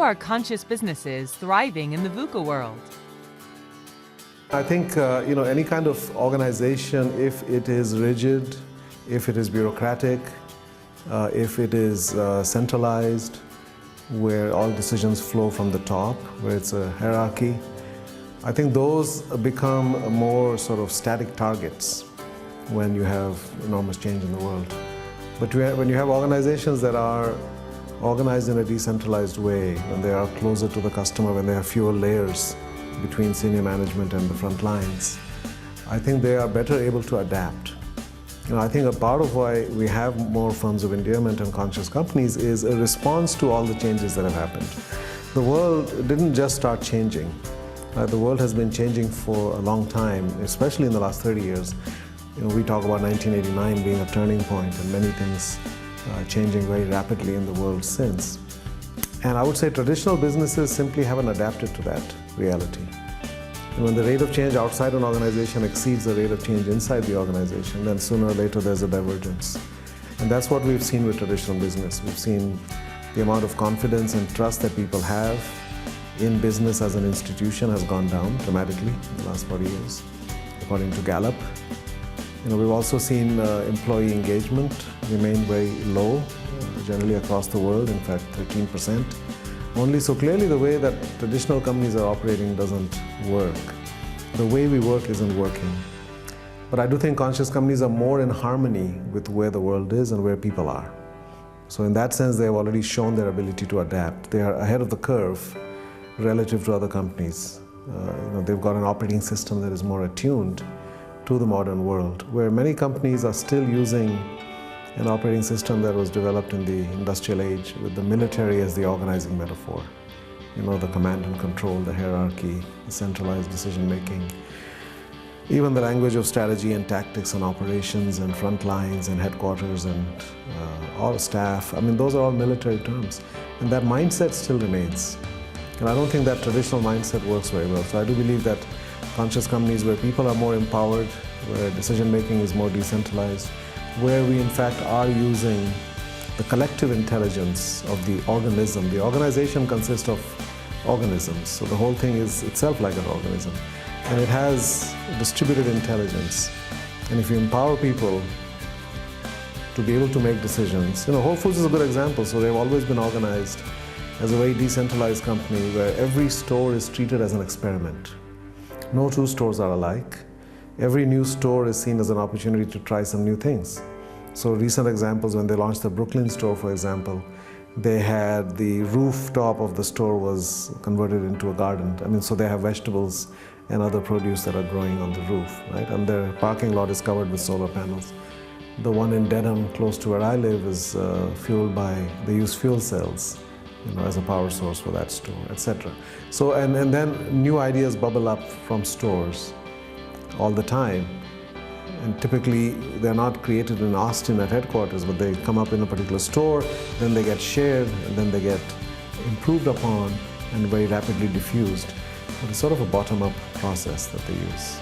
are conscious businesses thriving in the VUCA world? I think any kind of organization, if it is rigid, if it is bureaucratic, if it is centralized, where all decisions flow from the top, where it's a hierarchy, I think those become more sort of static targets when you have enormous change in the world. But when you have organizations that are organized in a decentralized way, when they are closer to the customer, when they have fewer layers between senior management and the front lines, I think they are better able to adapt. I think a part of why we have more funds of endearment and conscious companies is a response to all the changes that have happened. The world didn't just start changing. The world has been changing for a long time, especially in the last 30 years. We talk about 1989 being a turning point and many things changing very rapidly in the world since. And I would say traditional businesses simply haven't adapted to that reality. And when the rate of change outside an organization exceeds the rate of change inside the organization, then sooner or later there's a divergence. And that's what we've seen with traditional business. We've seen the amount of confidence and trust that people have in business as an institution has gone down dramatically in the last 40 years, according to Gallup. We've also seen employee engagement remain very low, generally across the world, in fact 13%. Only so clearly the way that traditional companies are operating doesn't work. The way we work isn't working. But I do think conscious companies are more in harmony with where the world is and where people are. So in that sense, they have already shown their ability to adapt. They are ahead of the curve relative to other companies. They've got an operating system that is more attuned to the modern world, where many companies are still using an operating system that was developed in the industrial age with the military as the organizing metaphor. The command and control, the hierarchy, the centralized decision making, even the language of strategy and tactics and operations and front lines and headquarters and all staff. Those are all military terms. And that mindset still remains. And I don't think that traditional mindset works very well. So I do believe that conscious companies where people are more empowered, where decision making is more decentralized, where we in fact are using the collective intelligence of the organism. The organization consists of organisms, so the whole thing is itself like an organism. And it has distributed intelligence. And if you empower people to be able to make decisions, Whole Foods is a good example. So they've always been organized as a very decentralized company where every store is treated as an experiment. No two stores are alike. Every new store is seen as an opportunity to try some new things. So recent examples, when they launched the Brooklyn store, for example, they had the rooftop of the store was converted into a garden. So they have vegetables and other produce that are growing on the roof, right? And their parking lot is covered with solar panels. The one in Dedham, close to where I live, is fueled by, they use fuel cells, as a power source for that store, etc. So, and then new ideas bubble up from stores all the time. And typically, they're not created in Austin at headquarters, but they come up in a particular store, then they get shared, and then they get improved upon and very rapidly diffused. But it's sort of a bottom-up process that they use.